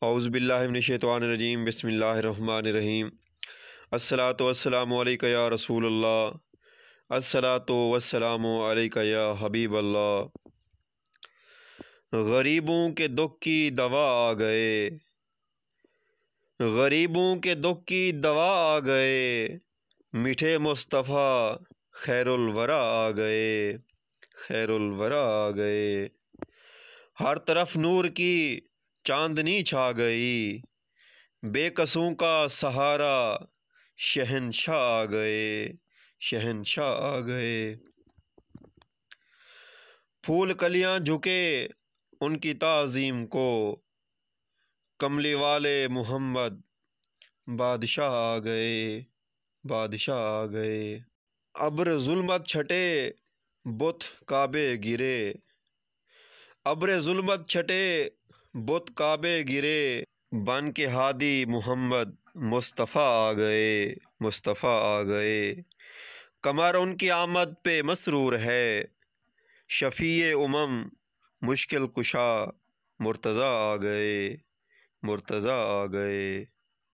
اعوذ باللہ من الشیطان الرجیم بسم اللہ الرحمن الرحیم الصلاۃ والسلام علیک یا رسول اللہ الصلاۃ والسلام علیک یا حبیب اللہ۔ غریبوں کے دکھ کی دوا آ گئے، غریبوں کے دکھ کی دوا آ گئے، میٹھے مصطفیٰ خیر الورا آ گئے، خیر الورا آ گئے۔ ہر طرف نور کی چاندنی چھا گئی، بے قصوں کا سہارا شہنشاہ آ گئے، شہنشاہ آ گئے۔ پھول کلیاں جھکے ان کی تعظیم کو، کملی والے محمد بادشاہ آ گئے، بادشاہ آ گئے۔ ابر ظلمت چھٹے بت کعبے گرے، ابر ظلمت چھٹے بت کعبے گرے، بن کے ہادی محمد مصطفیٰ آ گئے، مصطفیٰ آ گئے۔ قمر ان کی آمد پہ مسرور ہے، شفیع امم مشکل کشا مرتضیٰ آ گئے، مرتضیٰ آ گئے۔